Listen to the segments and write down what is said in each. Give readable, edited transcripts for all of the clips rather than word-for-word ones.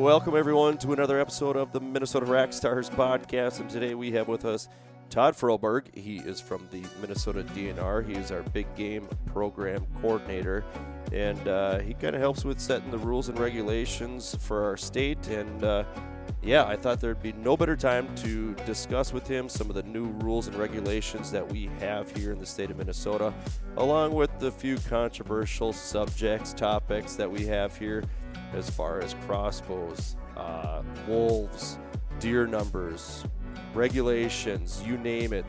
welcome everyone to another episode of the Minnesota Rackstars Podcast. And today we have with us Todd Froberg. He is from the Minnesota DNR. He is our big game program coordinator. And he kind of helps with setting the rules and regulations for our state. And I thought there'd be no better time to discuss with him some of the new rules and regulations that we have here in the state of Minnesota, along with the few controversial subjects, topics that we have here as far as crossbows, wolves, deer numbers, regulations, you name it,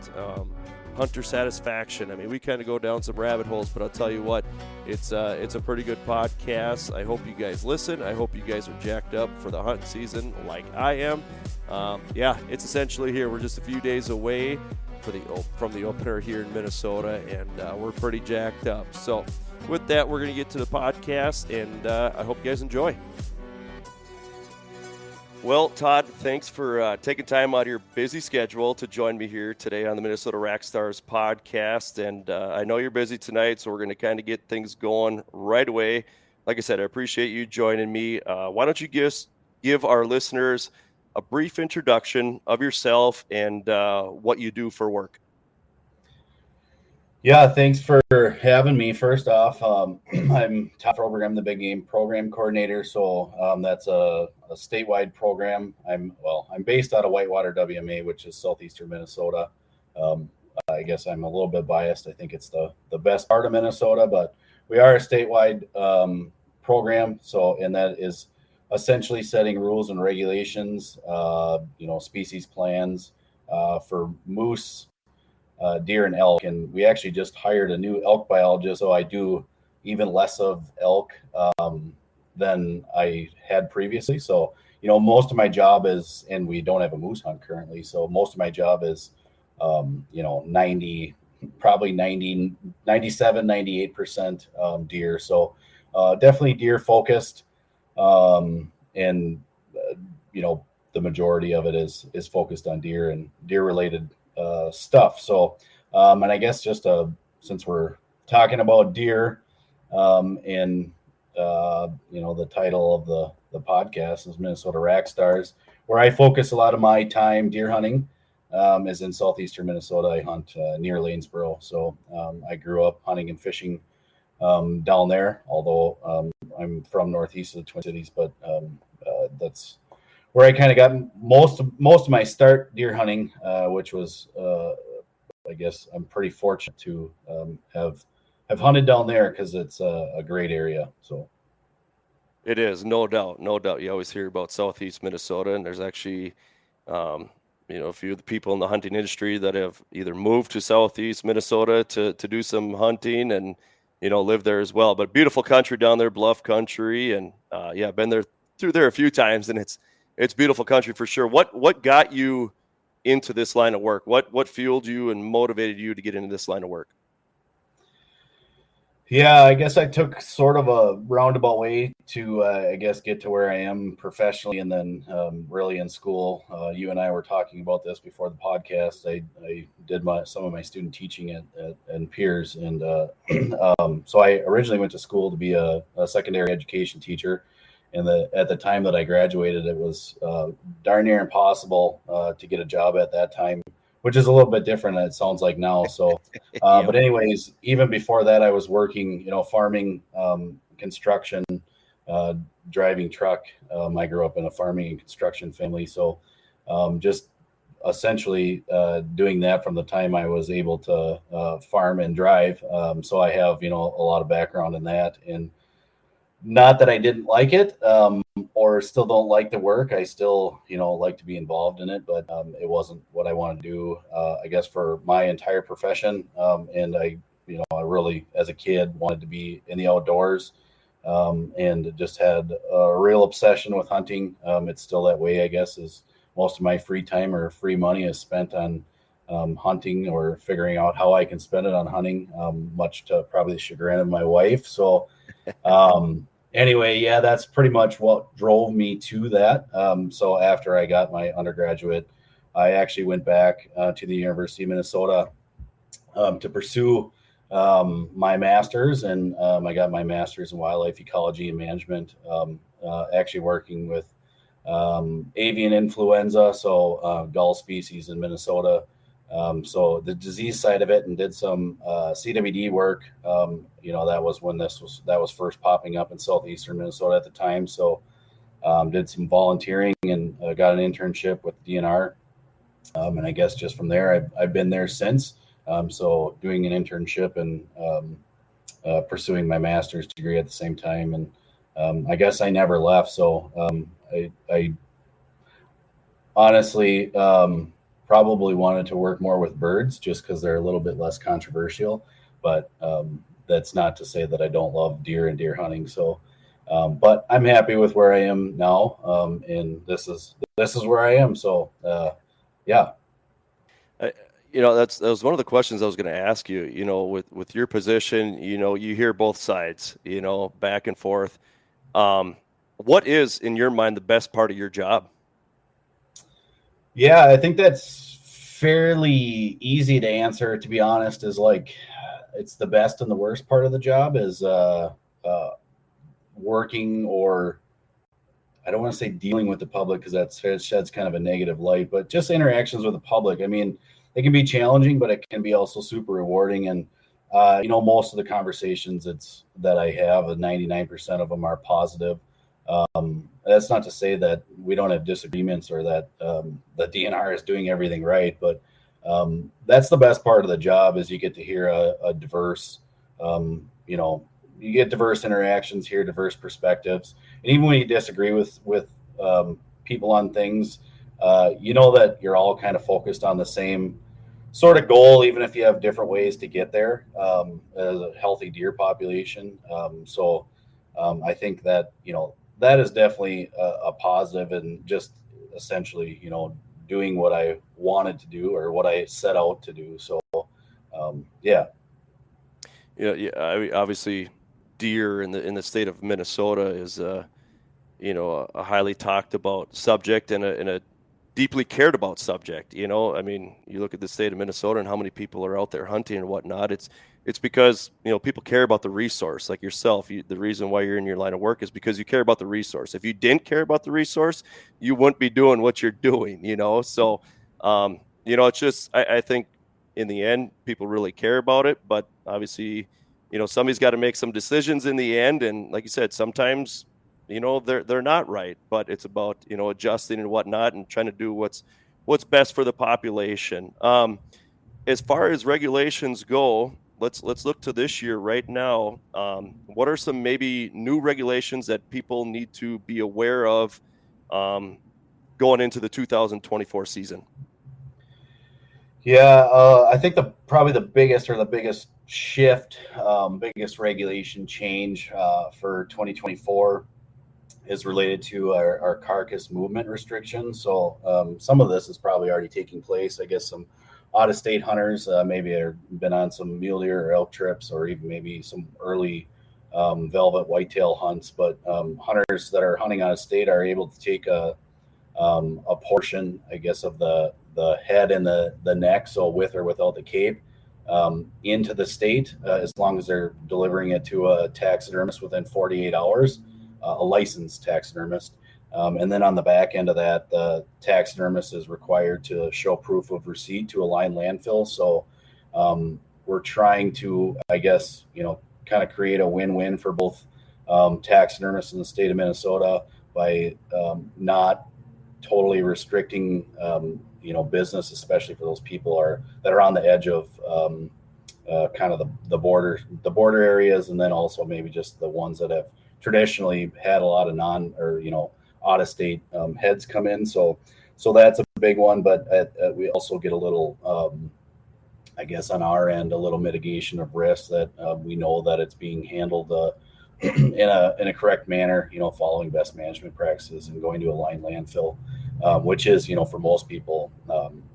hunter satisfaction. I mean, we kind of go down some rabbit holes, but I'll tell you what, it's a pretty good podcast. I hope you guys listen. I hope you guys are jacked up for the hunting season like I am. It's essentially here. We're just a few days away from the opener here in Minnesota, and we're pretty jacked up. So with that, we're going to get to the podcast, and I hope you guys enjoy. Well, Todd, thanks for taking time out of your busy schedule to join me here today on the Minnesota Rackstars Podcast. And I know you're busy tonight, so we're going to kind of get things going right away. Like I said, I appreciate you joining me. Why don't you give our listeners a brief introduction of yourself and what you do for work? Yeah, thanks for having me. First off, I'm Todd Froberg. I'm the big game program coordinator. So that's a statewide program. I'm based out of Whitewater, WMA, which is southeastern Minnesota. I guess I'm a little bit biased. I think it's the best part of Minnesota, but we are a statewide program. So, and that is essentially setting rules and regulations, species plans for moose, deer and elk. And we actually just hired a new elk biologist, so I do even less of elk than I had previously. So, most of my job is, and we don't have a moose hunt currently, so most of my job is, 97, 98% deer. So definitely deer focused. The majority of it is focused on deer and deer related stuff. So, and I guess since we're talking about deer, the title of the podcast is Minnesota Rackstars, where I focus a lot of my time deer hunting, is in southeastern Minnesota. I hunt near Lanesboro. So, I grew up hunting and fishing down there, although I'm from northeast of the Twin Cities, but that's where I kind of got most of my start deer hunting, which was, I guess I'm pretty fortunate to have hunted down there because it's a great area. So it is, no doubt. You always hear about southeast Minnesota, and there's actually, a few of the people in the hunting industry that have either moved to southeast Minnesota to do some hunting and, live there as well. But beautiful country down there, bluff country, and I've been through there a few times, and it's beautiful country for sure. What got you into this line of work? What fueled you and motivated you to get into this line of work? Yeah, I guess I took sort of a roundabout way to, get to where I am professionally, and then really in school. You and I were talking about this before the podcast. I did some of my student teaching at Piers, and so I originally went to school to be a secondary education teacher. And at the time that I graduated, it was darn near impossible to get a job at that time, which is a little bit different than it sounds like now. So, but anyways, even before that, I was working, farming, construction, driving truck. I grew up in a farming and construction family. So just essentially doing that from the time I was able to farm and drive. So I have, a lot of background in that. And not that I didn't like it or still don't like the work. I still, like to be involved in it, but it wasn't what I wanted to do, I guess, for my entire profession. And I really, as a kid, wanted to be in the outdoors and just had a real obsession with hunting. It's still that way, I guess, is most of my free time or free money is spent on hunting or figuring out how I can spend it on hunting, much to probably the chagrin of my wife. So, anyway, that's pretty much what drove me to that. So after I got my undergraduate, I actually went back to the University of Minnesota to pursue my master's, and I got my master's in wildlife ecology and management, actually working with avian influenza, so gull species in Minnesota. So the disease side of it, and did some CWD work. That was when that was first popping up in southeastern Minnesota at the time. So did some volunteering and got an internship with DNR. And I guess just from there, I've been there since. So doing an internship and pursuing my master's degree at the same time. And I guess I never left. So I honestly probably wanted to work more with birds just because they're a little bit less controversial. But that's not to say that I don't love deer and deer hunting. So, but I'm happy with where I am now. And this is where I am. So, yeah. That was one of the questions I was going to ask you. With your position, you hear both sides, back and forth. What is, in your mind, the best part of your job? Yeah, I think that's fairly easy to answer, to be honest. Is like, it's the best and the worst part of the job is working, or I don't want to say dealing with the public because that sheds kind of a negative light, but just interactions with the public. I mean, it can be challenging, but it can be also super rewarding. And, most of the conversations that I have, 99% of them are positive. That's not to say that we don't have disagreements or that the DNR is doing everything right, but that's the best part of the job is you get to hear a diverse, you get diverse interactions, hear diverse perspectives. And even when you disagree with people on things, that you're all kind of focused on the same sort of goal, even if you have different ways to get there as a healthy deer population. So I think that, that is definitely a positive, and just essentially, doing what I wanted to do or what I set out to do. So, yeah. Yeah. I mean, obviously, deer in the state of Minnesota is a highly talked about subject and a deeply cared about subject. I mean, you look at the state of Minnesota and how many people are out there hunting and whatnot. It's because people care about the resource, like yourself. The reason why you're in your line of work is because you care about the resource. If you didn't care about the resource, you wouldn't be doing what you're doing. So it's just I think in the end people really care about it, but obviously somebody's got to make some decisions in the end, and like you said, sometimes they're not right, but it's about adjusting and whatnot and trying to do what's best for the population. As far as regulations go, let's look to this year right now. What are some maybe new regulations that people need to be aware of going into the 2024 season? Yeah, I think probably the biggest shift, biggest regulation change for 2024 is related to our carcass movement restrictions. So some of this is probably already taking place. I guess some out-of-state hunters maybe have been on some mule deer or elk trips, or even maybe some early velvet whitetail hunts. But hunters that are hunting out of state are able to take a portion, I guess, of the head and the neck, so with or without the cape, into the state, as long as they're delivering it to a taxidermist within 48 hours, a licensed taxidermist. And then on the back end of that, the taxidermist is required to show proof of receipt to a line landfill. So we're trying to, I guess, kind of create a win-win for both taxidermists in the state of Minnesota by not totally restricting, business, especially for those people that are on the edge of kind of the border areas, and then also maybe just the ones that have traditionally had a lot of out of state heads come in. So that's a big one, but we also get a little, I guess on our end, a little mitigation of risk that we know that it's being handled in a correct manner, following best management practices and going to a line landfill, which is, for most people,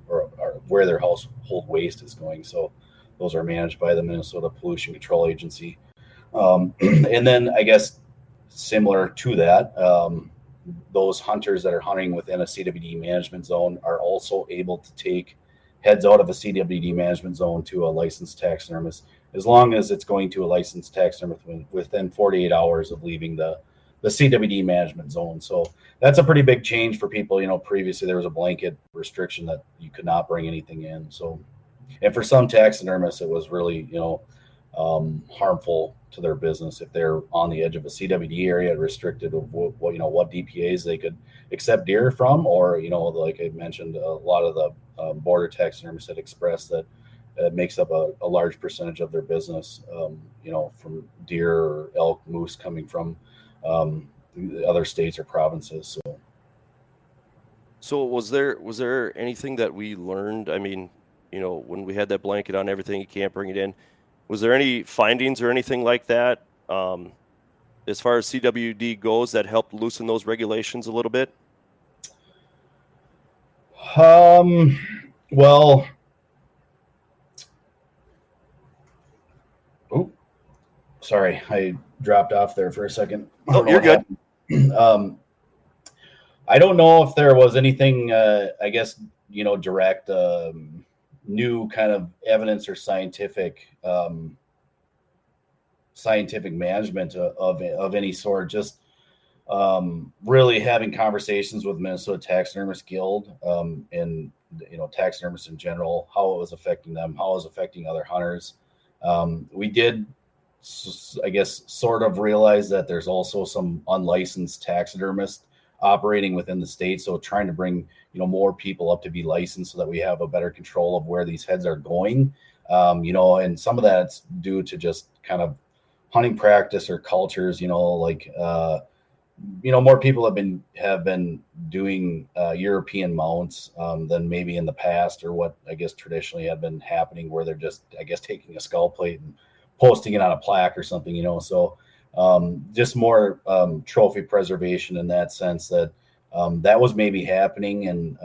or where their household waste is going. So those are managed by the Minnesota Pollution Control Agency. And then I guess similar to that, those hunters that are hunting within a CWD management zone are also able to take heads out of a CWD management zone to a licensed taxidermist, as long as it's going to a licensed taxidermist within 48 hours of leaving the the CWD management zone. So that's a pretty big change for people. Previously there was a blanket restriction that you could not bring anything in. So, and for some taxidermists, it was really, harmful to their business if they're on the edge of a CWD area, restricted of what DPAs they could accept deer from, or like I mentioned, a lot of the border taxidermists had expressed that it makes up a large percentage of their business, from deer or elk, moose coming from other states or provinces. So was there anything that we learned? I mean, when we had that blanket on everything, you can't bring it in. Was there any findings or anything like that as far as CWD goes that helped loosen those regulations a little bit? Well, sorry, I dropped off there for a second. Oh, you're good. I don't know if there was anything, direct, new kind of evidence or scientific management of any sort. Just really having conversations with Minnesota Taxidermist Guild and taxidermists in general, how it was affecting them, how it was affecting other hunters. We did, I guess, sort of realize that there's also some unlicensed taxidermists operating within the state. So trying to bring, more people up to be licensed so that we have a better control of where these heads are going. And some of that's due to just kind of hunting practice or cultures, more people have been doing European mounts than maybe in the past, or what I guess traditionally had been happening, where they're just, I guess, taking a skull plate and posting it on a plaque or something, so just more trophy preservation in that sense, that that was maybe happening and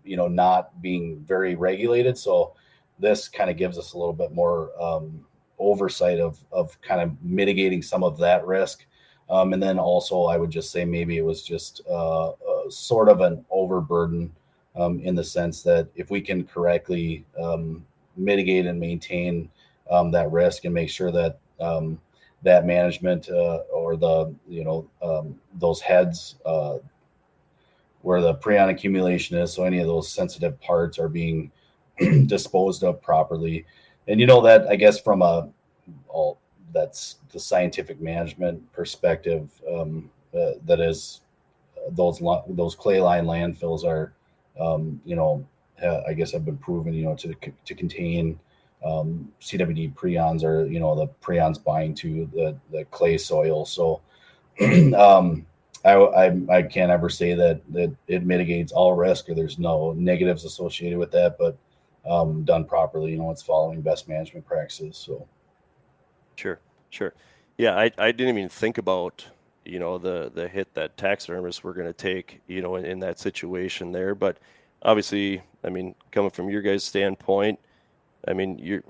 not being very regulated. So this kind of gives us a little bit more oversight of kind of mitigating some of that risk. And then also I would just say maybe it was just sort of an overburden in the sense that if we can correctly mitigate and maintain that risk and make sure that that management or the those heads where the prion accumulation is, so any of those sensitive parts are being disposed of properly. And that, I guess, from that's the scientific management perspective, that is those clay line landfills are I guess have been proven to contain CWD prions, or the prions bind to the clay soil. So I can't ever say that it mitigates all risk or there's no negatives associated with that, but done properly, it's following best management practices. So sure. Yeah, I didn't even think about the hit that taxidermists were going to take in that situation there. But obviously, I mean, coming from your guys' standpoint, I mean, your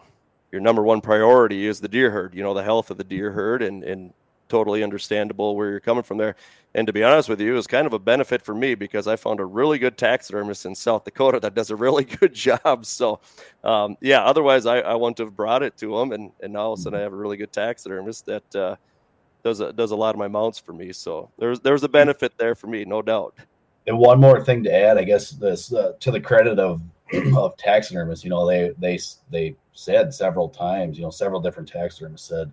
number one priority is the deer herd, the health of the deer herd, and totally understandable where you're coming from there. And to be honest with you, it was kind of a benefit for me because I found a really good taxidermist in South Dakota that does a really good job. So, otherwise I wouldn't have brought it to him. And now all of a sudden I have a really good taxidermist that does a lot of my mounts for me. So there's a benefit there for me, no doubt. And one more thing to add, I guess, this to the credit of taxidermists, they said several times, several different taxidermists said,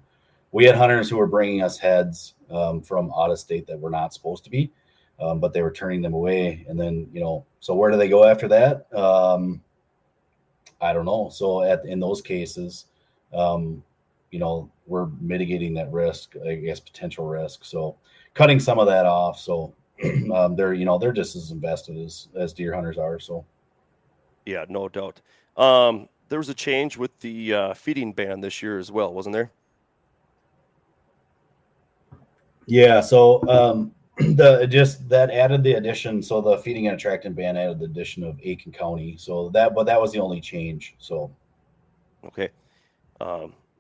we had hunters who were bringing us heads from out of state that were not supposed to be, but they were turning them away. And then, so where do they go after that? I don't know. So in those cases, we're mitigating that risk, I guess, potential risk. So cutting some of that off. So they're just as invested as deer hunters are. So. Yeah, no doubt. There was a change with the feeding ban this year as well, wasn't there? Yeah, so that added the addition. So the feeding and attractant ban added the addition of Aiken County. So that was the only change. So okay,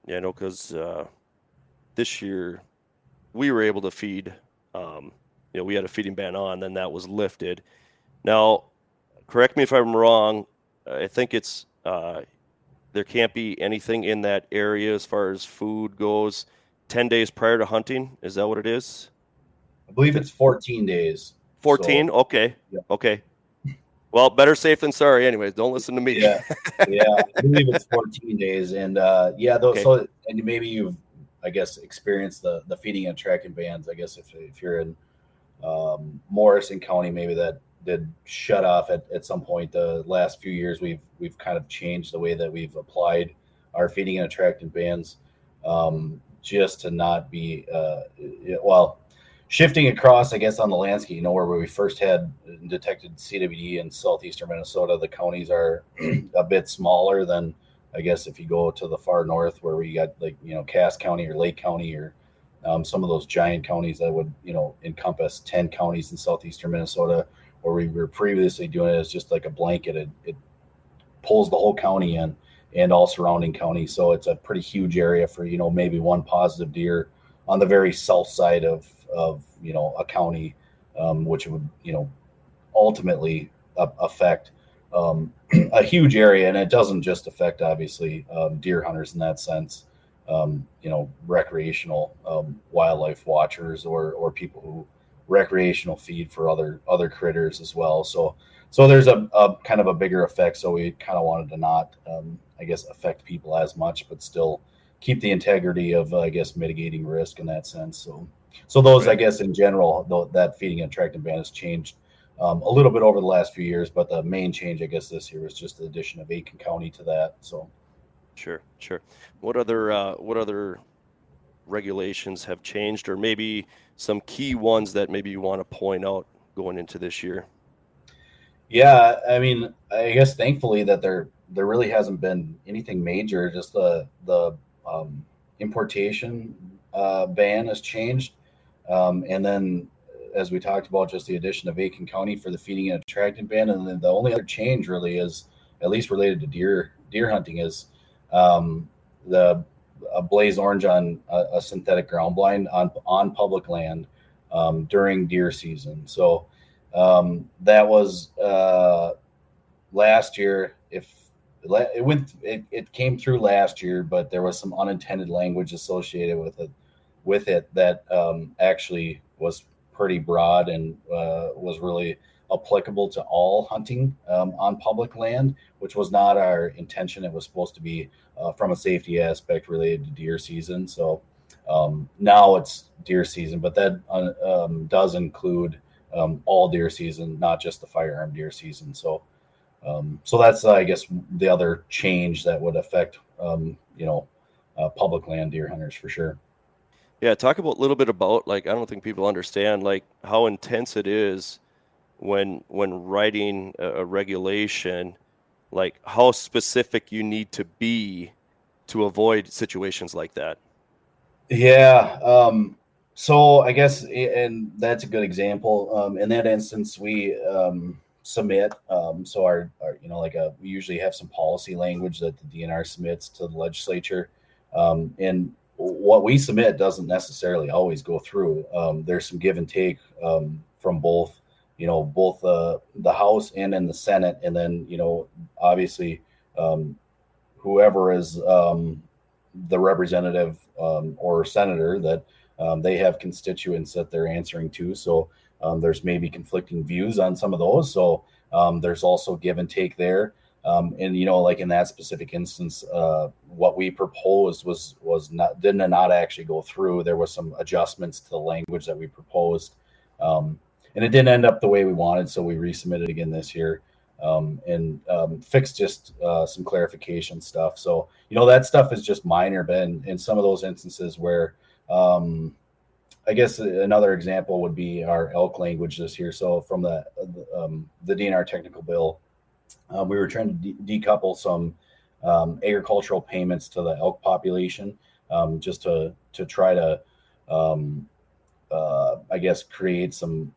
because this year we were able to feed. We had a feeding ban on, then that was lifted. Now, correct me if I'm wrong. I think it's there can't be anything in that area as far as food goes 10 days prior to hunting. Is that what it is? I believe it's 14 days. 14? So, Okay. yeah. Okay. Well, better safe than sorry. Anyways, don't listen to me. Yeah. I believe it's 14 days. And Okay. So, and maybe you've, I guess, experienced the feeding and tracking bans. I guess if you're in Morrison County, maybe that did shut off at some point. The last few years, we've kind of changed the way that we've applied our feeding and attractant bans, just to not be shifting across, I guess, on the landscape. Where we first had detected CWD in southeastern Minnesota, the counties are a bit smaller than, I guess, if you go to the far north where we got Cass County or Lake County or some of those giant counties that would encompass 10 counties in southeastern Minnesota, where we were previously doing it as just like a blanket. It pulls the whole county in and all surrounding counties. So it's a pretty huge area for maybe one positive deer on the very south side of a county, which would ultimately affect a huge area. And it doesn't just affect, obviously, deer hunters in that sense. Recreational wildlife watchers or people who recreational feed for other critters as well. So there's a kind of a bigger effect. So we kind of wanted to not, I guess, affect people as much, but still keep the integrity of, I guess, mitigating risk in that sense. So those, I guess, in general, that feeding and attractant ban has changed a little bit over the last few years, but the main change, I guess, this year was just the addition of Aiken County to that. So. Sure. What other regulations have changed, or maybe some key ones that maybe you want to point out going into this year? Yeah, I mean, I guess thankfully that there really hasn't been anything major. Just the importation ban has changed, and then as we talked about, just the addition of Aiken County for the feeding and attractant ban, and then the only other change really is, at least related to deer hunting, is the blaze orange on a synthetic ground blind on public land during deer season. So that was last year. It came through last year, but there was some unintended language associated with it that actually was pretty broad and was really applicable to all hunting on public land, which was not our intention. It was supposed to be from a safety aspect related to deer season. So now it's deer season, but that does include all deer season, not just the firearm deer season. So that's, I guess, the other change that would affect public land deer hunters for sure. Yeah, talk a little bit about, like, I don't think people understand, like, how intense it is when writing a regulation, like how specific you need to be to avoid situations like that. Yeah. So I guess, and that's a good example. In that instance, we submit. So our we usually have some policy language that the DNR submits to the legislature, and what we submit doesn't necessarily always go through. There's some give and take from both the House and in the Senate, and then obviously whoever is the representative or senator that they have constituents that they're answering to. So there's maybe conflicting views on some of those. So there's also give and take there. And like in that specific instance, what we proposed did not actually go through. There was some adjustments to the language that we proposed, and it didn't end up the way we wanted. So we resubmitted again this year and fixed just some clarification stuff. So that stuff is just minor, but in some of those instances where I guess another example would be our elk language this year. So from the DNR technical bill, we were trying to decouple some agricultural payments to the elk population, just to try to, I guess, create some,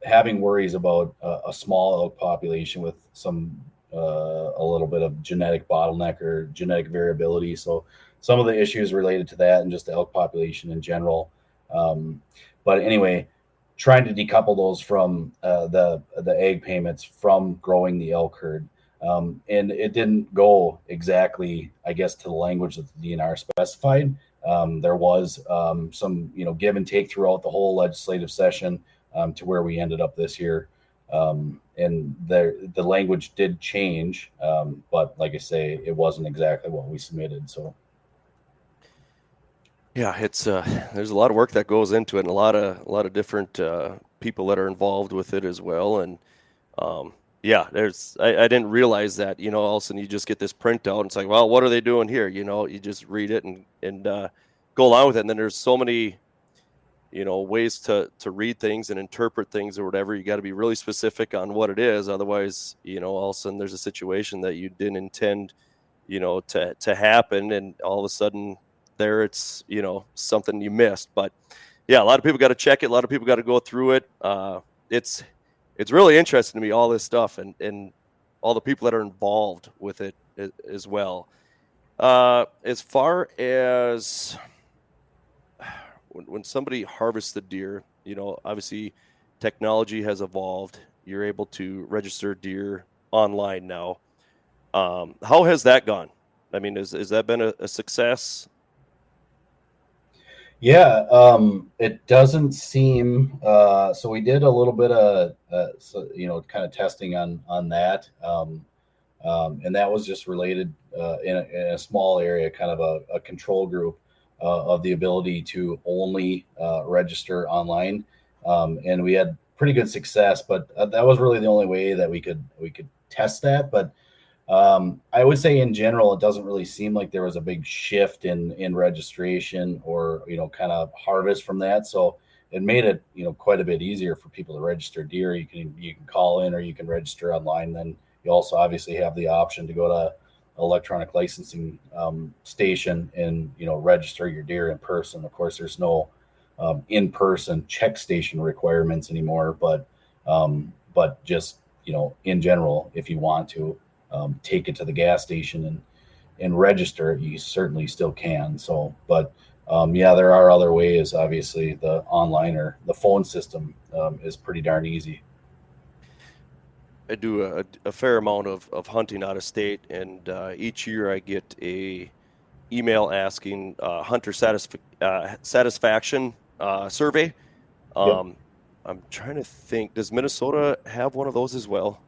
having worries about a small elk population with some a little bit of genetic bottleneck or genetic variability. So some of the issues related to that and just the elk population in general. But anyway, trying to decouple those from the ag payments from growing the elk herd. And it didn't go exactly, I guess, to the language that the DNR specified. There was some, give and take throughout the whole legislative session to where we ended up this year. And the language did change, but like I say, it wasn't exactly what we submitted. So, yeah, it's there's a lot of work that goes into it, and a lot of different people that are involved with it as well. And yeah, I didn't realize that, all of a sudden you just get this printout and it's like, well, what are they doing here? You just read it and go along with it. And then there's so many, ways to read things and interpret things or whatever. You got to be really specific on what it is. Otherwise, all of a sudden there's a situation that you didn't intend, to happen. And all of a sudden there it's, something you missed. But yeah, a lot of people got to check it. A lot of people got to go through it. It's really interesting to me, all this stuff and all the people that are involved with it as well. As far as when somebody harvests the deer, obviously technology has evolved. You're able to register deer online now. How has that gone? I mean, has that been a success? Yeah, it doesn't seem. So we did a little bit of, kind of testing on that, and that was just related in a small area, kind of a control group of the ability to only register online, and we had pretty good success. But that was really the only way that we could test that. But I would say in general, it doesn't really seem like there was a big shift in registration or, kind of harvest from that. So it made it, quite a bit easier for people to register deer. You can call in or you can register online. Then you also obviously have the option to go to electronic licensing station and, register your deer in person. Of course, there's no in-person check station requirements anymore, but just, in general, if you want to, take it to the gas station and register, you certainly still can. So, but there are other ways. Obviously, the online or the phone system is pretty darn easy. I do a fair amount of hunting out of state, and each year I get a email asking hunter satisfaction survey. Yep. I'm trying to think, does Minnesota have one of those as well?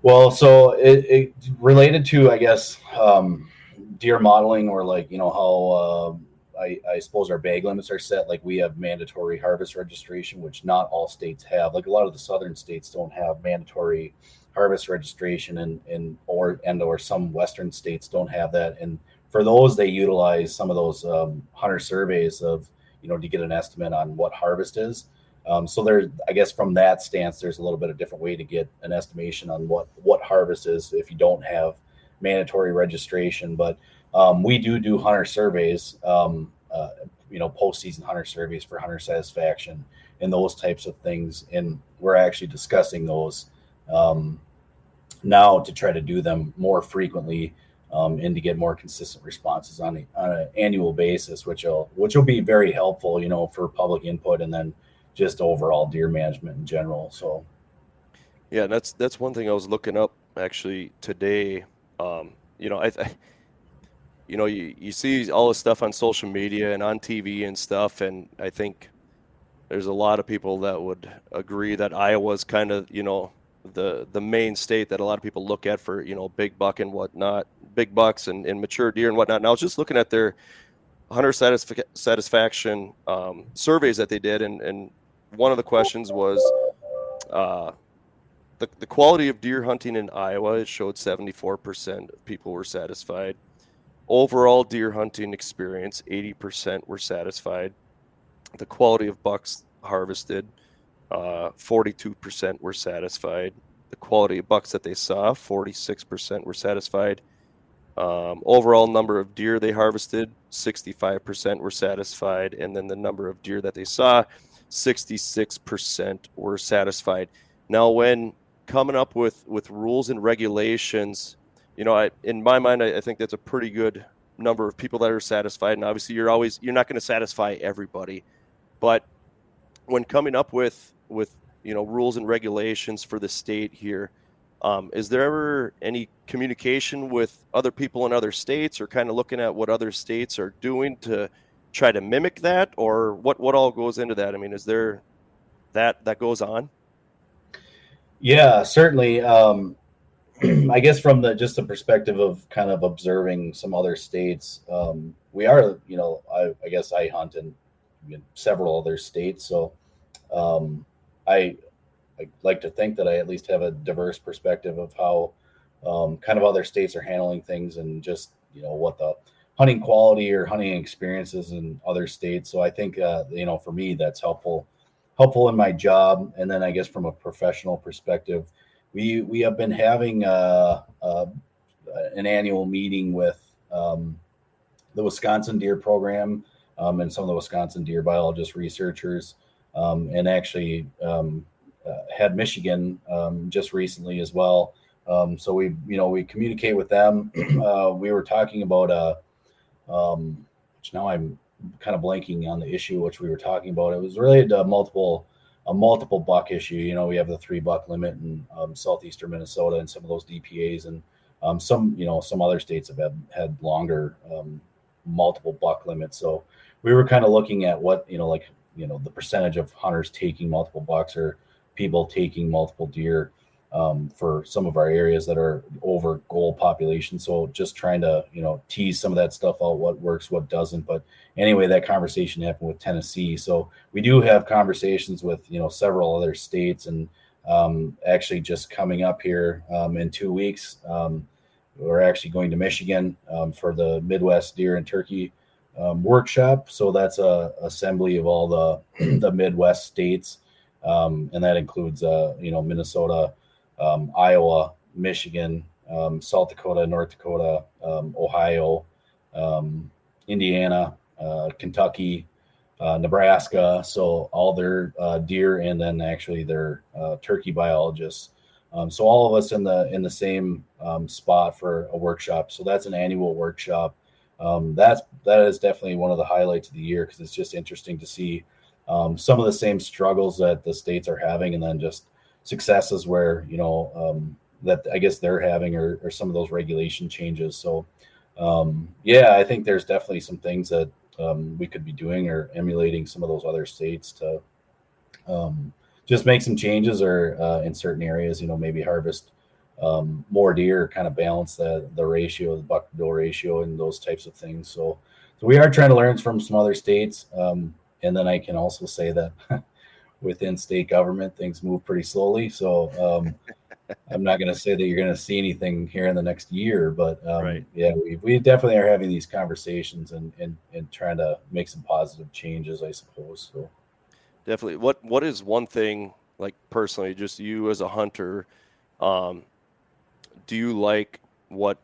Well, so it related to, I guess, deer modeling, or like, how I suppose our bag limits are set. Like we have mandatory harvest registration, which not all states have. Like a lot of the southern states don't have mandatory harvest registration, or some western states don't have that. And for those, they utilize some of those hunter surveys of, to get an estimate on what harvest is. So there, I guess from that stance, there's a little bit of different way to get an estimation on what harvest is if you don't have mandatory registration. But we do hunter surveys, postseason hunter surveys for hunter satisfaction and those types of things. And we're actually discussing those now to try to do them more frequently and to get more consistent responses on an annual basis, which will be very helpful, for public input and then just overall deer management in general. So, yeah, that's one thing I was looking up actually today. You see all this stuff on social media and on TV and stuff, and I think there's a lot of people that would agree that Iowa's kind of, the main state that a lot of people look at for, big buck and whatnot, big bucks and mature deer and whatnot. And I was just looking at their hunter satisfaction surveys that they did, and one of the questions was the quality of deer hunting in Iowa. It showed 74% of people were satisfied. Overall deer hunting experience, 80% were satisfied. The quality of bucks harvested, 42% were satisfied. The quality of bucks that they saw, 46% were satisfied. Overall number of deer they harvested, 65% were satisfied. And then the number of deer that they saw, 66% were satisfied. Now, when coming up with rules and regulations, in my mind, I think that's a pretty good number of people that are satisfied. And obviously you're not going to satisfy everybody, but when coming up with rules and regulations for the state here, Is there ever any communication with other people in other states, or kind of looking at what other states are doing to try to mimic that, or what all goes into that? I mean, is there that goes on? Yeah, certainly. I guess from the perspective of kind of observing some other states, we are, I guess I hunt in several other states. So I like to think that I at least have a diverse perspective of how kind of other states are handling things, and just, what the hunting quality or hunting experiences in other states. So I think, for me, that's helpful in my job. And then I guess from a professional perspective, we have been having an annual meeting with the Wisconsin deer program, and some of the Wisconsin deer biologist researchers, and actually had Michigan just recently as well. So we communicate with them. We were talking about which now I'm kind of blanking on the issue which we were talking about. It was related to a multiple buck issue. We have the 3 buck limit in southeastern Minnesota and some of those DPAs, and some other states have had longer multiple buck limits. So we were kind of looking at what the percentage of hunters taking multiple bucks, or people taking multiple deer for some of our areas that are over goal population. So just trying to tease some of that stuff out, what works, what doesn't. But anyway, that conversation happened with Tennessee. So we do have conversations with several other states, and actually just coming up here in 2 weeks, we're actually going to Michigan for the Midwest Deer and Turkey workshop. So that's a assembly of all the Midwest states, and that includes Minnesota, Iowa, Michigan, South Dakota, North Dakota, Ohio, Indiana, Kentucky, Nebraska. So all their deer, and then actually their turkey biologists. So all of us in the same spot for a workshop. So that's an annual workshop. That is definitely one of the highlights of the year, because it's just interesting to see some of the same struggles that the states are having, and then just successes where that I guess they're having, or some of those regulation changes. So I think there's definitely some things that we could be doing, or emulating some of those other states to just make some changes, or in certain areas, maybe harvest more deer, kind of balance the ratio, the buck to doe ratio, and those types of things. So we are trying to learn from some other states. And then I can also say that within state government, things move pretty slowly. So I'm not going to say that you're going to see anything here in the next year, but Right. Yeah, we definitely are having these conversations and trying to make some positive changes, I suppose. So Definitely. What is one thing, like personally, just you as a hunter, do you like what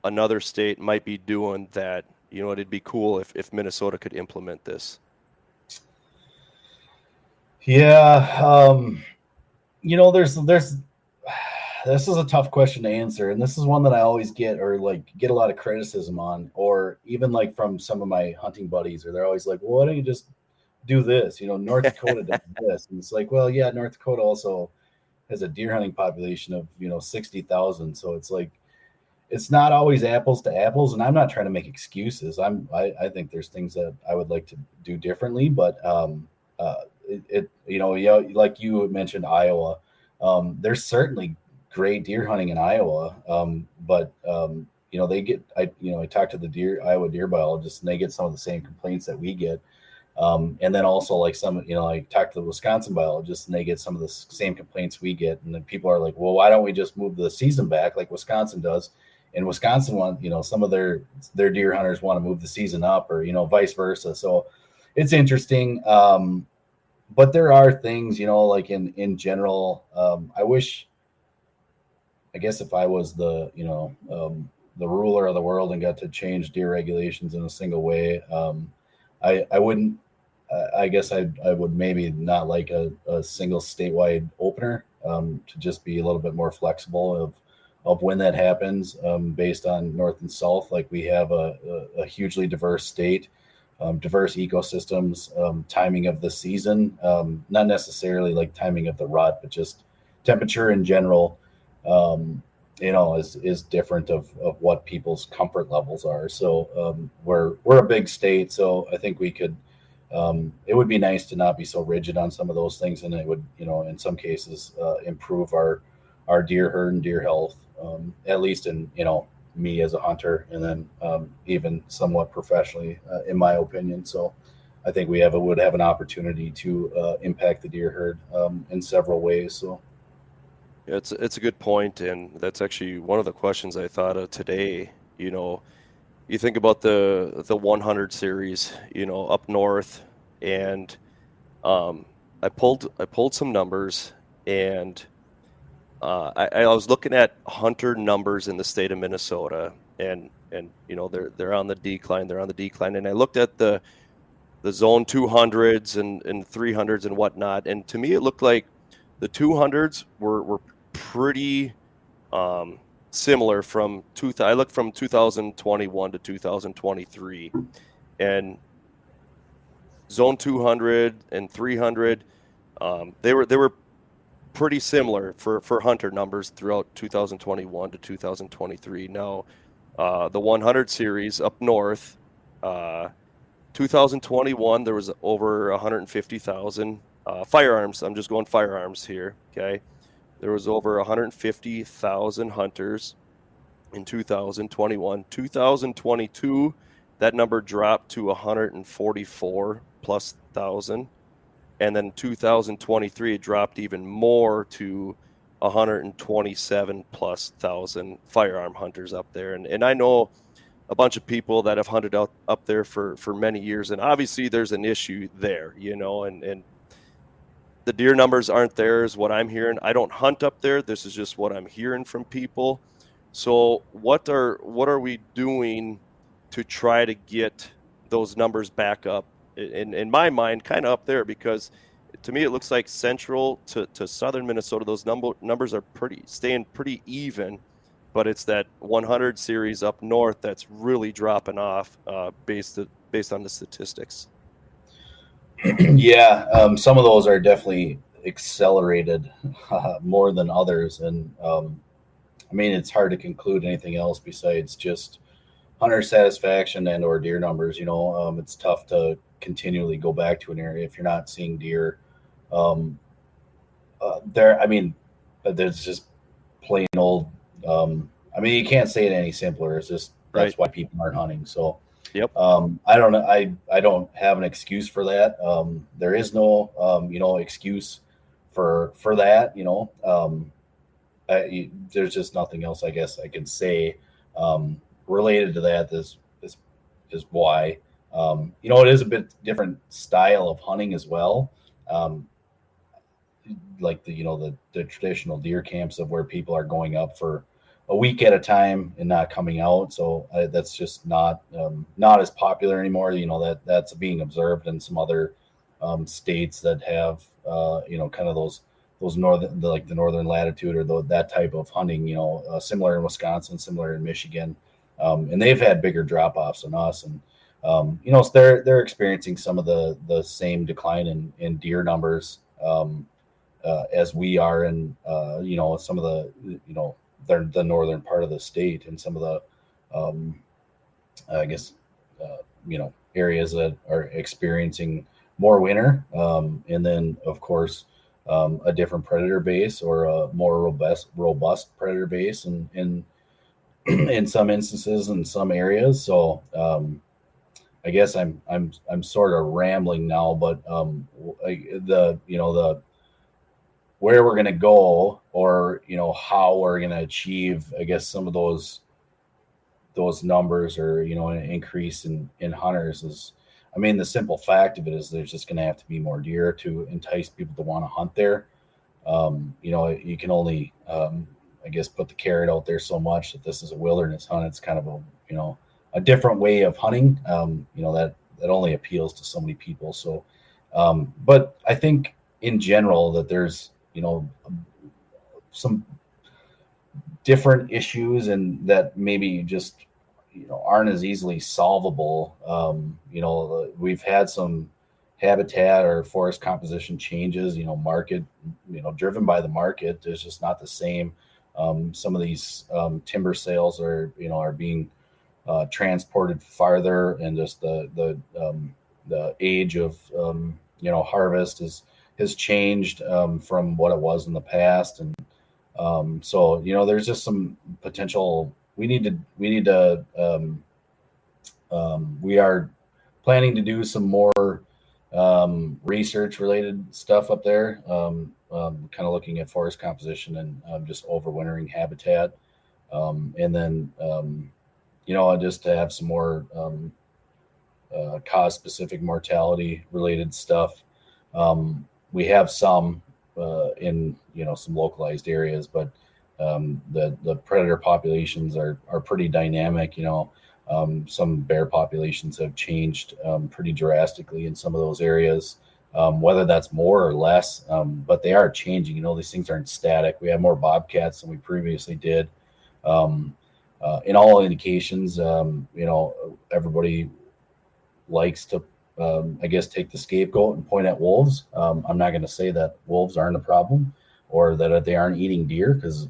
another state might be doing that, it'd be cool if Minnesota could implement this? Yeah, there's this is a tough question to answer, and this is one that I always get a lot of criticism on, or even like from some of my hunting buddies, or they're always like, well, why don't you just do this? North Dakota does this, and it's like, well, yeah, North Dakota also has a deer hunting population of 60,000, so it's like, it's not always apples to apples. And I'm not trying to make excuses. I think there's things that I would like to do differently, but like you mentioned, Iowa, there's certainly great deer hunting in Iowa, but they get, I talked to the Iowa deer biologists, and they get some of the same complaints that we get. And then also like some, I talked to the Wisconsin biologists, and they get some of the same complaints we get. And then people are like, well, why don't we just move the season back like Wisconsin does? And Wisconsin some of their deer hunters want to move the season up, or, vice versa. So it's interesting. But there are things, like in general, I guess if I was the ruler of the world and got to change deer regulations in a single way, I wouldn't, I guess I would maybe not like a single statewide opener, to just be a little bit more flexible of when that happens, based on north and south. Like we have a hugely diverse state, diverse ecosystems, timing of the season, not necessarily like timing of the rut, but just temperature in general. is different of what people's comfort levels are. So we're a big state, so I think we could. It would be nice to not be so rigid on some of those things, and it would, in some cases, improve our deer herd and deer health, at least in me as a hunter, and then even somewhat professionally, in my opinion. So I think we would have an opportunity to impact the deer herd in several ways. So. It's a good point, and that's actually one of the questions I thought of today. You think about the 100 series, up north, and I pulled some numbers, and I was looking at hunter numbers in the state of Minnesota, and they're on the decline. They're on the decline, and I looked at the zone 200s and 300s and whatnot, and to me it looked like the 200s were pretty similar from I looked from 2021 to 2023, and zone 200 and 300, they were pretty similar for hunter numbers throughout 2021 to 2023. Now, the 100 series up north, 2021 there was over 150,000 firearms. I'm just going firearms here, okay? There was over 150,000 hunters in 2021. 2022, that number dropped to 144 plus thousand. And then 2023, it dropped even more to 127 plus thousand firearm hunters up there. And I know a bunch of people that have hunted up there for many years. And obviously there's an issue there, and the deer numbers aren't there is what I'm hearing. I don't hunt up there. This is just what I'm hearing from people. So what are we doing to try to get those numbers back up? In my mind, kind of up there, because to me it looks like central to southern Minnesota, those numbers are staying pretty even, but it's that 100 series up north that's really dropping off based on the statistics. Yeah, some of those are definitely accelerated more than others, and it's hard to conclude anything else besides just hunter satisfaction and or deer numbers. It's tough to continually go back to an area if you're not seeing deer. There's just plain old. You can't say it any simpler. It's just that's why people aren't hunting. So. Yep. I don't know. I don't have an excuse for that. There is no, excuse for that. There's just nothing else, I guess, I can say related to that. Is why. It is a bit different style of hunting as well. Like the traditional deer camps of where people are going up for a week at a time and not coming out. So that's just not as popular anymore. That's being observed in some other states that have, kind of those northern, like the northern latitude or that type of hunting, similar in Wisconsin, similar in Michigan. And they've had bigger drop offs than us. And, so they're experiencing some of the same decline in deer numbers as we are in, some of the, the northern part of the state and some of the, areas that are experiencing more winter. And then, of course, a different predator base or a more robust predator base in some instances in some areas. So I guess I'm sort of rambling now, but the where we're going to go or, how we're going to achieve, I guess, some of those numbers or, an increase in hunters is, the simple fact of it is there's just going to have to be more deer to entice people to want to hunt there. You can only, I guess, put the carrot out there so much that this is a wilderness hunt. It's kind of a different way of hunting, that only appeals to so many people. So, but I think in general that there's, some different issues and that maybe just, aren't as easily solvable. We've had some habitat or forest composition changes, market, driven by the market. There's just not the same Some of these timber sales are being transported farther, and just the age of harvest has changed from what it was in the past, and so there's just some potential. We are planning to do some more research related stuff up there, kind of looking at forest composition and just overwintering habitat, and then just to have some more cause specific mortality related stuff. We have some in some localized areas, but the predator populations are pretty dynamic. Some bear populations have changed pretty drastically in some of those areas, whether that's more or less, but they are changing. These things aren't static. We have more bobcats than we previously did. In all indications, everybody likes to, take the scapegoat and point at wolves. I'm not going to say that wolves aren't a problem or that they aren't eating deer, because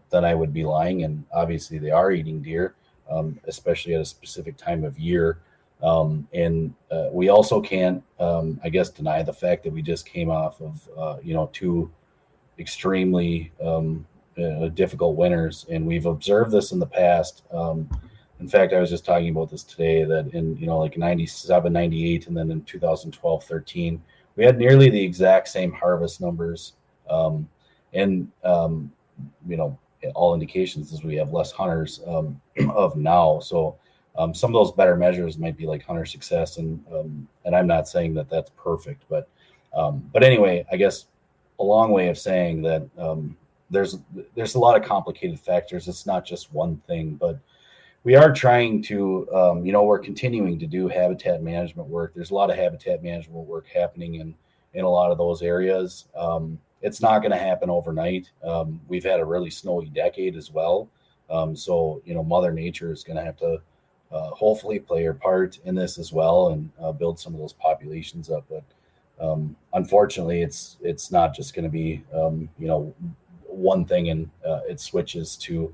then I would be lying, and obviously they are eating deer. Especially at a specific time of year. And we also can't, deny the fact that we just came off of, 2 extremely difficult winters. And we've observed this in the past. In fact, I was just talking about this today, that in, 97, 98, and then in 2012, 13, we had nearly the exact same harvest numbers. All indications is we have less hunters of now. So some of those better measures might be like hunter success, and I'm not saying that that's perfect, but anyway, I guess a long way of saying that there's a lot of complicated factors. It's not just one thing, but we are trying to we're continuing to do habitat management work. There's a lot of habitat management work happening in a lot of those areas. It's not going to happen overnight. We've had a really snowy decade as well. So, Mother Nature is going to have to hopefully play her part in this as well, and build some of those populations up. But unfortunately, it's not just going to be, one thing and it switches to,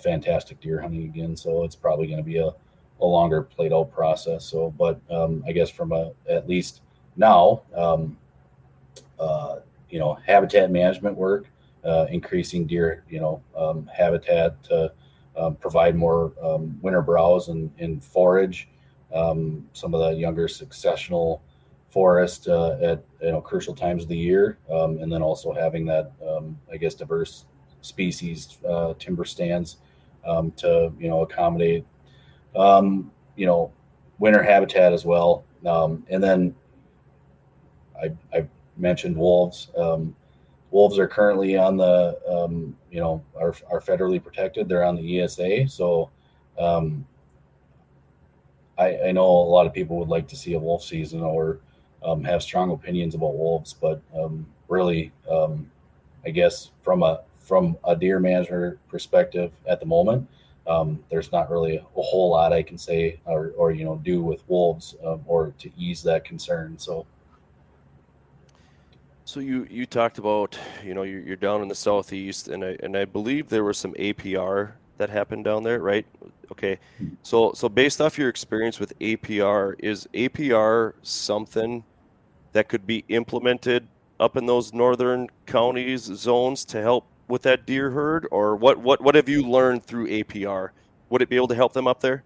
fantastic deer hunting again. So it's probably going to be a longer played out process. So, but I guess from at least now, habitat management work, increasing deer, habitat to provide more winter browse and forage, some of the younger successional forest at crucial times of the year, and then also having that diverse species timber stands to accommodate winter habitat as well, and then I mentioned wolves. Wolves are currently on the, are federally protected. They're on the ESA. So I know a lot of people would like to see a wolf season or have strong opinions about wolves, but really, I guess from a deer management perspective at the moment, there's not really a whole lot I can say or do with wolves or to ease that concern. So you talked about, you're down in the southeast, and I believe there was some APR that happened down there, right? Okay. So based off your experience with APR, is APR something that could be implemented up in those northern counties zones to help with that deer herd, or what have you learned through APR? Would it be able to help them up there?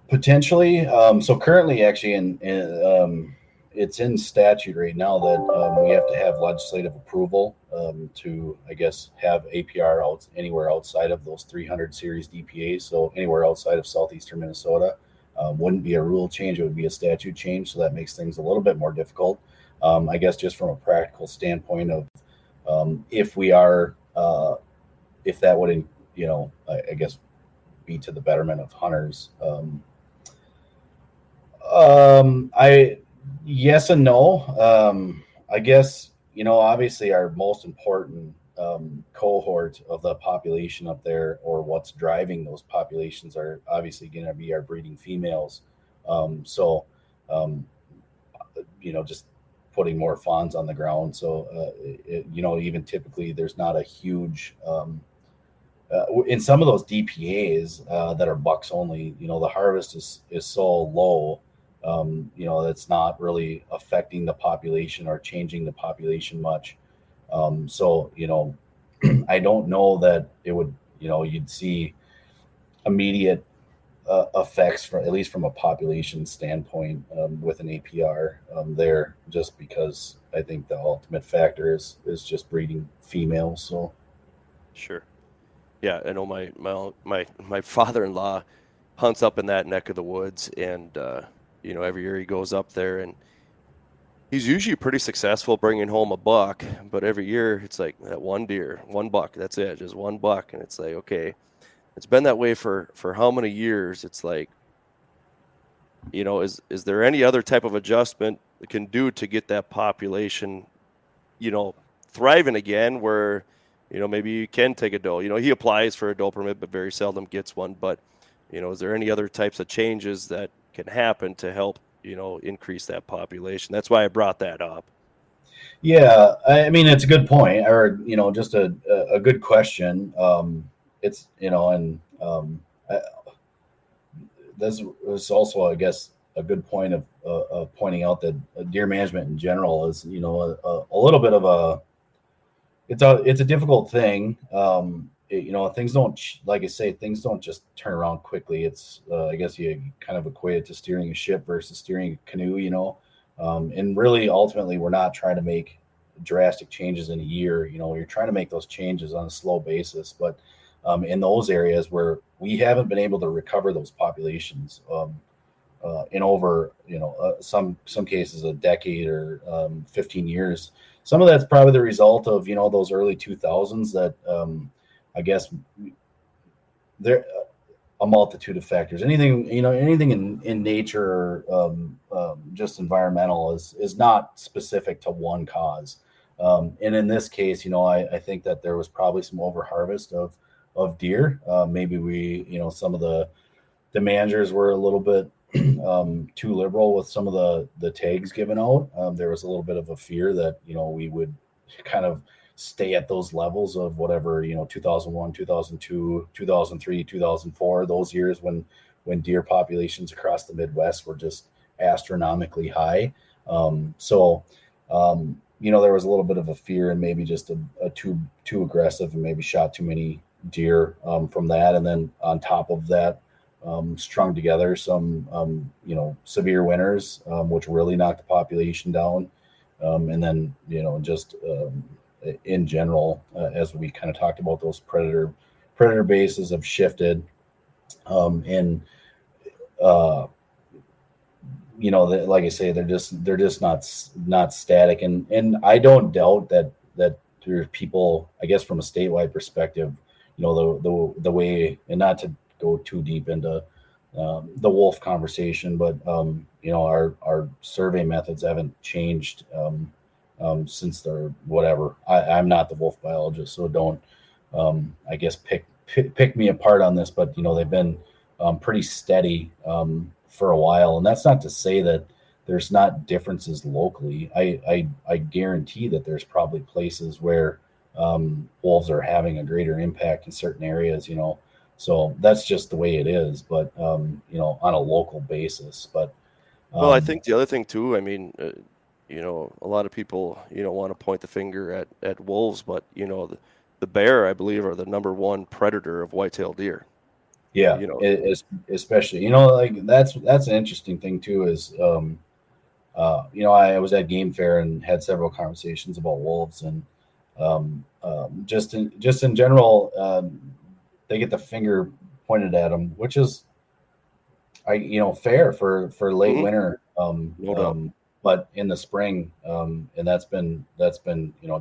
Potentially. So currently, actually, it's in statute right now that we have to have legislative approval to, I guess, have APR out anywhere outside of those 300 series DPAs. So anywhere outside of southeastern Minnesota wouldn't be a rule change; it would be a statute change. So that makes things a little bit more difficult. I guess just from a practical standpoint of if we are, if that would, I guess, be to the betterment of hunters. Yes and no. I guess, obviously our most important cohort of the population up there, or what's driving those populations, are obviously going to be our breeding females. Just putting more fawns on the ground. So, even typically there's not a huge, in some of those DPAs that are bucks only, the harvest is so low, that's not really affecting the population or changing the population much. I don't know that it would, you'd see immediate effects at least from a population standpoint with an APR there, just because I think the ultimate factor is just breeding females. So Sure. Yeah, I know my father-in-law hunts up in that neck of the woods, and every year he goes up there, and he's usually pretty successful bringing home a buck, but every year it's like that one deer, one buck, that's it, just one buck, and it's like, okay, it's been that way for how many years? It's like, is there any other type of adjustment it can do to get that population, thriving again, where maybe you can take a doe. He applies for a doe permit, but very seldom gets one. But, is there any other types of changes that can happen to help, increase that population? That's why I brought that up. Yeah, I mean, it's a good point, or, just a good question. It's, this is also, I guess, a good point of pointing out that deer management in general is, a little bit of a, it's a difficult thing. Things don't, like I say, things don't just turn around quickly. It's, I guess you kind of equate it to steering a ship versus steering a canoe, and really ultimately we're not trying to make drastic changes in a year. You're trying to make those changes on a slow basis, but in those areas where we haven't been able to recover those populations in over, some cases a decade or 15 years. Some of that's probably the result of, those early 2000s that I guess there a multitude of factors. Anything in nature or just environmental is not specific to one cause. And in this case, I think that there was probably some overharvest of deer. Maybe some of the managers were a little bit too liberal with some of the tags given out. There was a little bit of a fear that, we would kind of stay at those levels of whatever, 2001, 2002, 2003, 2004, those years when deer populations across the Midwest were just astronomically high. There was a little bit of a fear and maybe just a too aggressive and maybe shot too many deer from that. And then on top of that, strung together some, severe winters, which really knocked the population down. And then, in general, as we kind of talked about, those predator bases have shifted. Like I say, they're just not static. And I don't doubt that there's people, I guess, from a statewide perspective, the way, and not to go too deep into the wolf conversation, but our survey methods haven't changed since they're whatever. I'm not the wolf biologist, so don't I guess pick me apart on this, but they've been pretty steady for a while, and that's not to say that there's not differences locally. I guarantee that there's probably places where wolves are having a greater impact in certain areas, so that's just the way it is, but on a local basis. But well, I think the other thing too, I mean, a lot of people want to point the finger at wolves, but the bear, I believe, are the number one predator of whitetail deer. Yeah, especially like that's an interesting thing too. Is I was at Game Fair and had several conversations about wolves, and just in general, they get the finger pointed at them, which is fair for late winter. No doubt. But in the spring, and that's been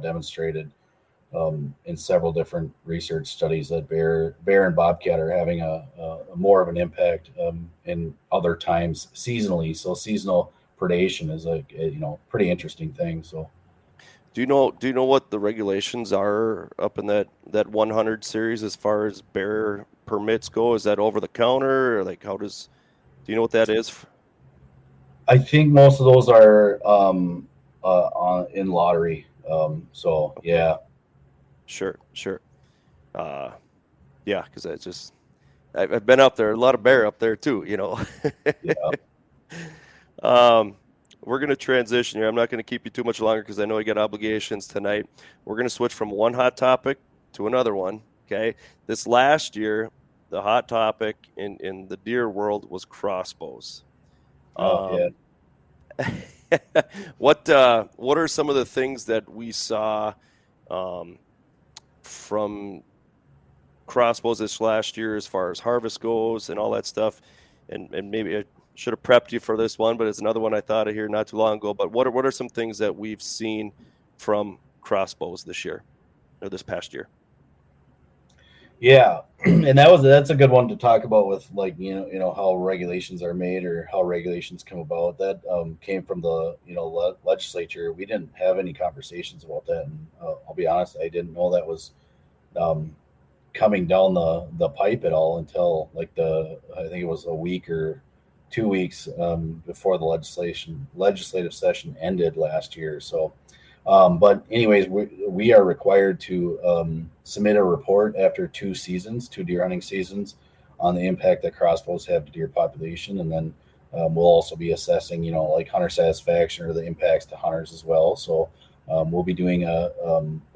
demonstrated in several different research studies that bear and bobcat are having a more of an impact in other times seasonally. So seasonal predation is a pretty interesting thing. So do you know what the regulations are up in that 100 series as far as bear permits go? Is that over the counter, or like do you know what that is? I think most of those are in lottery. So yeah. Sure. Yeah, because I just I've been up there. A lot of bear up there too. Yeah. We're going to transition here. I'm not going to keep you too much longer because I know you got obligations tonight. We're going to switch from one hot topic to another one. Okay. This last year, the hot topic in the deer world was crossbows. Yeah. What are some of the things that we saw from crossbows this last year as far as harvest goes and all that stuff? And maybe I should have prepped you for this one, but it's another one I thought of here not too long ago. But what are some things that we've seen from crossbows this year or this past year? Yeah, and that's a good one to talk about with, like, how regulations are made or how regulations come about. That came from the legislature. We didn't have any conversations about that, and I'll be honest, I didn't know that was coming down the pipe at all until I think it was a week or 2 weeks before the legislative session ended last year. So. But anyways, we are required to submit a report after 2 deer hunting seasons, on the impact that crossbows have to deer population. And then we'll also be assessing, like hunter satisfaction or the impacts to hunters as well. So we'll be doing a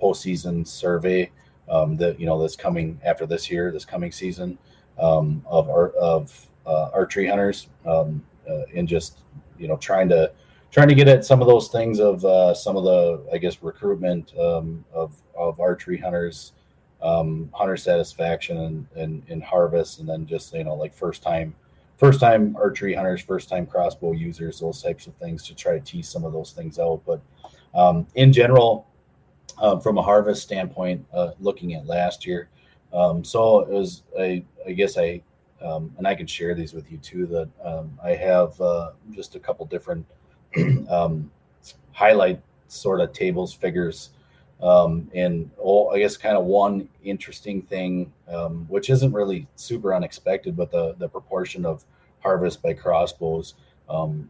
postseason survey that's coming after this coming season of archery hunters, and just trying to get at some of those things of some of the, I guess, recruitment of archery hunters, hunter satisfaction and harvest, and then just like first time archery hunters, first time crossbow users, those types of things, to try to tease some of those things out. But in general, from a harvest standpoint, looking at last year, so it was and I can share these with you too, that I have just a couple different highlight sort of tables, figures, and I guess kind of one interesting thing, which isn't really super unexpected, but the proportion of harvest by crossbows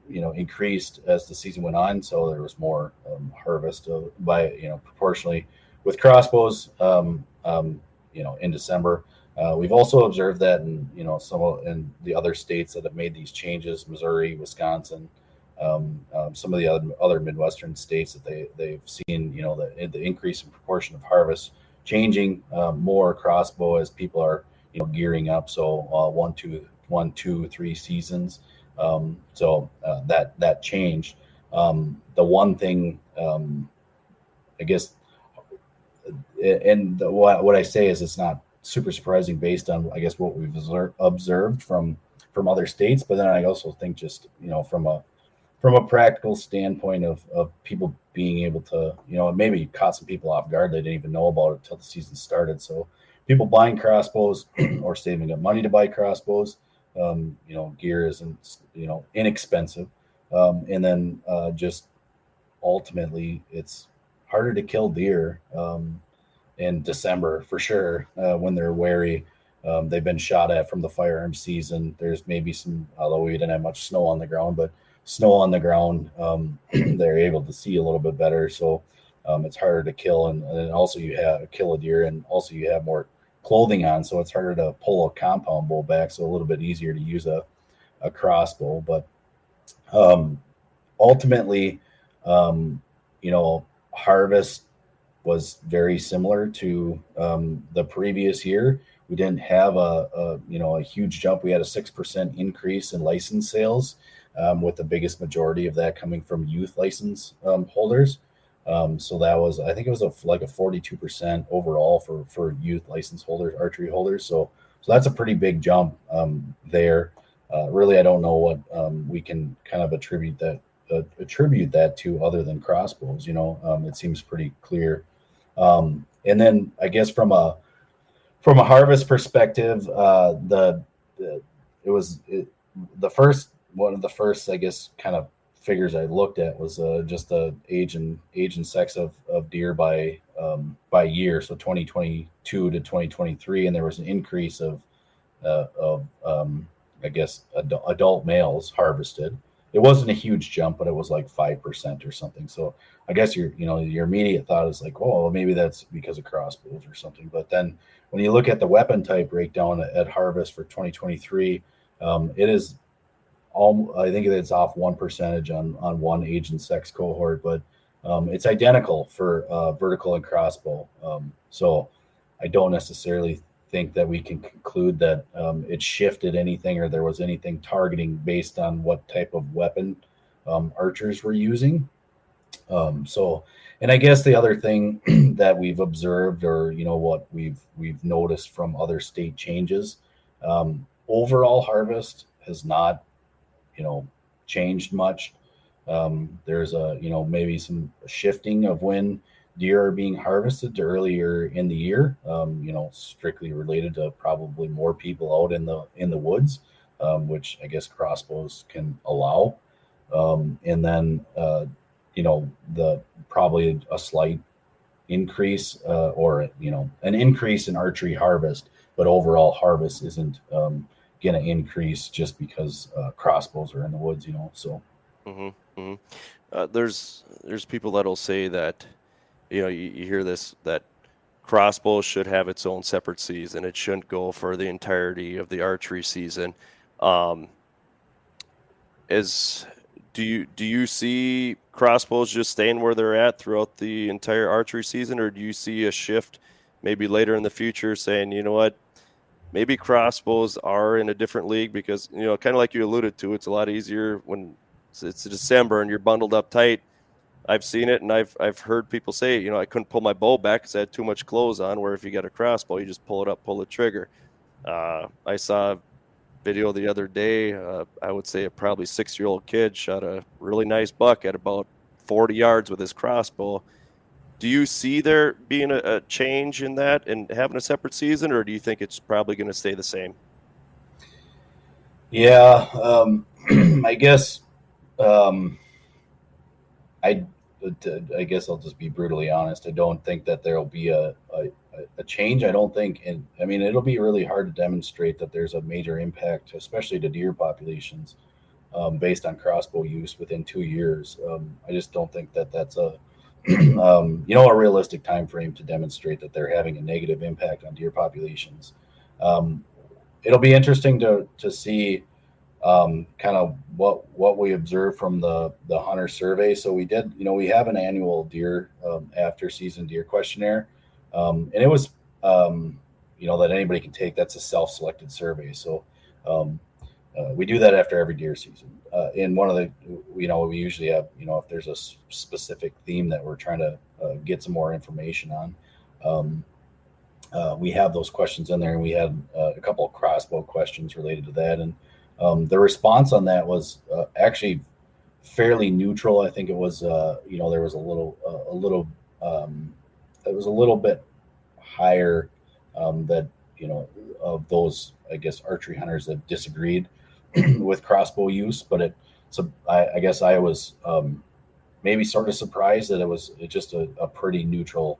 increased as the season went on. So there was more harvest by proportionally with crossbows in December. We've also observed that in in the other states that have made these changes, Missouri, Wisconsin, some of the other Midwestern states, that they've seen the increase in proportion of harvest changing, more crossbow as people are gearing up. So 1, 2, 3 seasons. So that changed. The one thing, I guess, and what I say is, it's not super surprising based on, I guess, what we've observed from other states. But then I also think, just from a practical standpoint of people being able to, maybe caught some people off guard. They didn't even know about it until the season started. So people buying crossbows or saving up money to buy crossbows, gear isn't, inexpensive. And then just ultimately, it's harder to kill deer in December for sure, when they're wary. They've been shot at from the firearm season. There's maybe some, although we didn't have much snow on the ground, but snow on the ground, they're able to see a little bit better. So it's harder to kill. And also kill a deer, and also you have more clothing on. So it's harder to pull a compound bow back. So a little bit easier to use a crossbow. But ultimately, harvest was very similar to the previous year. We didn't have a huge jump. We had a 6% increase in license sales, with the biggest majority of that coming from youth license holders. So that was, I think it was like a 42% overall for youth license holders, archery holders. So that's a pretty big jump there. Really, I don't know what we can kind of attribute that to, other than crossbows. It seems pretty clear. And then I guess from a harvest perspective, one of the first, I guess, kind of figures I looked at was just the age and sex of deer by year, so 2022 to 2023, and there was an increase of I guess adult males harvested, it wasn't a huge jump, but it was like 5% or something. So I guess your immediate thought is like, oh, well, maybe that's because of crossbows or something. But then when you look at the weapon type breakdown at harvest for 2023, it is I think it's off 1% on one age and sex cohort, but it's identical for vertical and crossbow. So I don't necessarily think that we can conclude that it shifted anything or there was anything targeting based on what type of weapon archers were using. And I guess the other thing that we've observed, or what we've noticed from other state changes, overall harvest has not changed much. There's maybe some shifting of when deer are being harvested to earlier in the year, strictly related to probably more people out in the woods, which I guess crossbows can allow. And then the probably a slight increase or an increase in archery harvest, but overall harvest isn't going to increase just because crossbows are in the woods, so. Mm-hmm, mm-hmm. There's people that'll say that, you hear this, that crossbow should have its own separate season. It shouldn't go for the entirety of the archery season. Do you see crossbows just staying where they're at throughout the entire archery season, or do you see a shift maybe later in the future saying, you know what, maybe crossbows are in a different league? Because, kind of like you alluded to, it's a lot easier when it's December and you're bundled up tight. I've seen it, and I've heard people say, I couldn't pull my bow back because I had too much clothes on, where if you got a crossbow, you just pull it up, pull the trigger. I saw a video the other day. I would say a probably 6-year-old kid shot a really nice buck at about 40 yards with his crossbow. Do you see there being a change in that and having a separate season, or do you think it's probably going to stay the same? Yeah, I guess I guess I'll just be brutally honest. I don't think that there'll be a change. I don't think, and I mean, it'll be really hard to demonstrate that there's a major impact, especially to deer populations, based on crossbow use within 2 years. I just don't think that that's a a realistic time frame to demonstrate that they're having a negative impact on deer populations. It'll be interesting to see kind of what we observed from the hunter survey. So we did, we have an annual deer after season deer questionnaire, and it was that anybody can take. That's a self-selected survey. So we do that after every deer season. In one of the, we usually have, if there's a specific theme that we're trying to get some more information on, we have those questions in there, and we had a couple of crossbow questions related to that. And the response on that was actually fairly neutral. I think it was, there was it was a little bit higher that, of those, I guess, archery hunters that disagreed with crossbow use. But I guess I was maybe sort of surprised that it was just a pretty neutral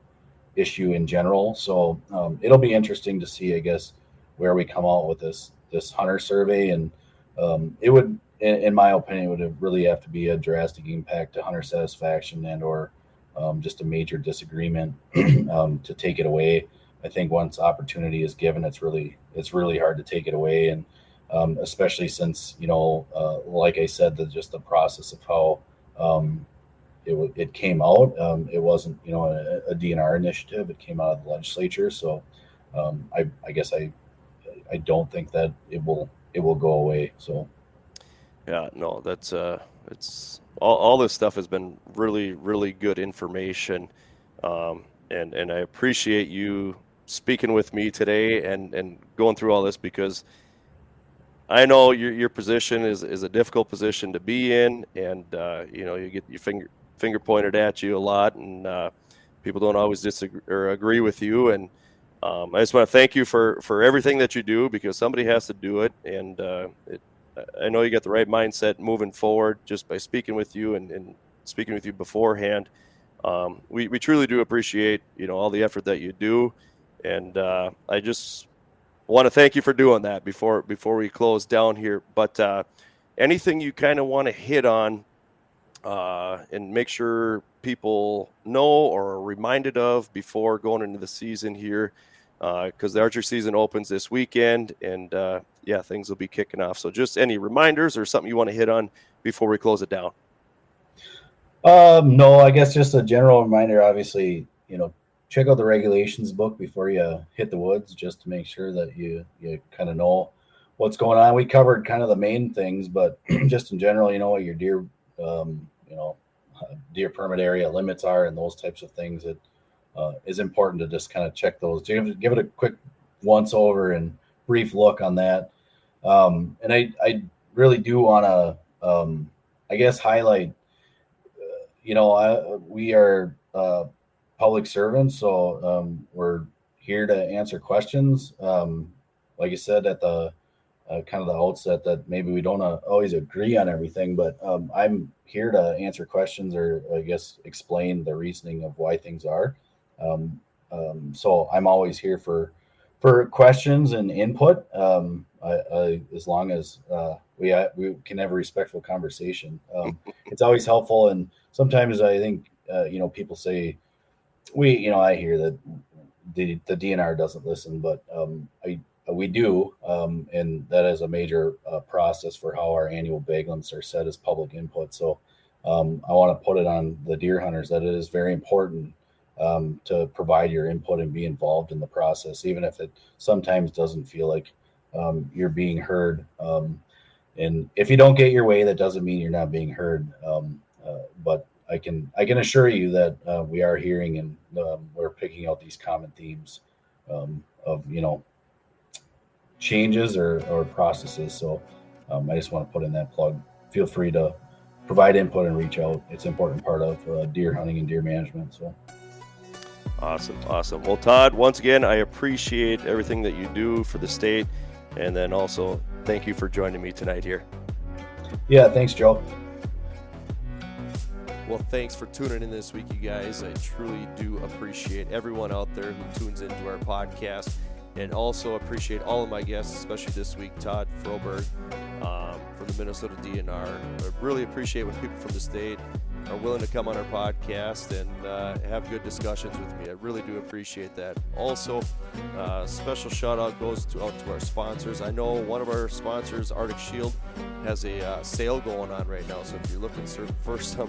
issue in general. So it'll be interesting to see, I guess, where we come out with this hunter survey. And it would, in my opinion, would really have to be a drastic impact to hunter satisfaction and or just a major disagreement to take it away. I think once opportunity is given, it's really hard to take it away. And especially since, like I said, just the process of how it came out. It wasn't, a DNR initiative. It came out of the legislature. So I guess I don't think that it will go away. So yeah, no, that's it's all this stuff has been really, really good information, and I appreciate you speaking with me today and going through all this, because I know your position is a difficult position to be in, and you get your finger pointed at you a lot, and people don't always disagree or agree with you. And I just want to thank you for everything that you do, because somebody has to do it. And I know you got the right mindset moving forward just by speaking with you and speaking with you beforehand. We truly do appreciate, all the effort that you do. And I just want to thank you for doing that before we close down here. But anything you kind of want to hit on and make sure people know or are reminded of before going into the season here, because the archery season opens this weekend, and things will be kicking off. So just any reminders or something you want to hit on before we close it down? No, I guess just a general reminder, obviously, check out the regulations book before you hit the woods, just to make sure that you kind of know what's going on. We covered kind of the main things, but just in general, what your deer, deer permit area limits are and those types of things. It is important to just kind of check those. Give it a quick once over and brief look on that. And I really do want to, highlight, we are public servants, so we're here to answer questions. Like I said at the kind of the outset, that maybe we don't always agree on everything, but I'm here to answer questions or explain the reasoning of why things are. So I'm always here for questions and input. As long as we can have a respectful conversation, it's always helpful. And sometimes I think people say I hear that the DNR doesn't listen, but we do, and that is a major process for how our annual bag limits are set as public input. So I want to put it on the deer hunters that it is very important to provide your input and be involved in the process, even if it sometimes doesn't feel like you're being heard. And if you don't get your way, that doesn't mean you're not being heard. But I can assure you that we are hearing, and we're picking out these common themes of changes or processes. So I just want to put in that plug. Feel free to provide input and reach out. It's an important part of deer hunting and deer management. So awesome. Well, Todd, once again, I appreciate everything that you do for the state, and then also thank you for joining me tonight here. Yeah, thanks, Joe. Well, thanks for tuning in this week, you guys. I truly do appreciate everyone out there who tunes into our podcast, and also appreciate all of my guests, especially this week, Todd Froberg from the Minnesota DNR. I really appreciate when people from the state are willing to come on our podcast and have good discussions with me. I really do appreciate that. Also, special shout out goes out to our sponsors. I know one of our sponsors, Arctic Shield, has a sale going on right now. So if you're looking for some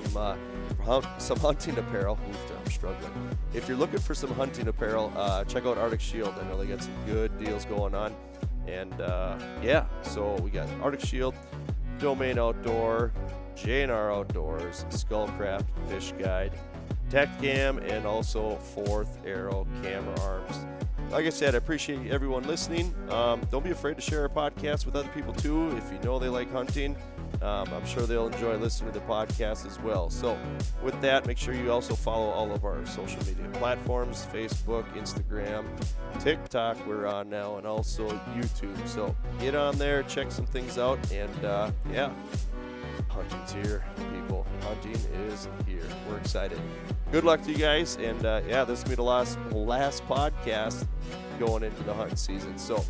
hunting apparel, I'm struggling. If you're looking for some hunting apparel, check out Arctic Shield. I know they got some good deals going on. And so we got Arctic Shield, Domain Outdoor, J&R Outdoors, Skullcraft, Fish Guide, Tacticam, and also Fourth Arrow Camera Arms. Like I said, I appreciate everyone listening. Don't be afraid to share our podcast with other people too. If you know they like hunting, I'm sure they'll enjoy listening to the podcast as well. So with that, make sure you also follow all of our social media platforms, Facebook, Instagram, TikTok we're on now, and also YouTube. So get on there, check some things out, and hunting's here, people. Hunting is here. We're excited. Good luck to you guys, and this will be the last podcast going into the hunting season. So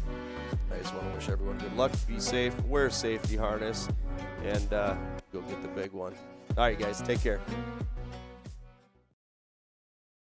I just want to wish everyone good luck. Be safe. Wear a safety harness, and go get the big one. All right, guys. Take care.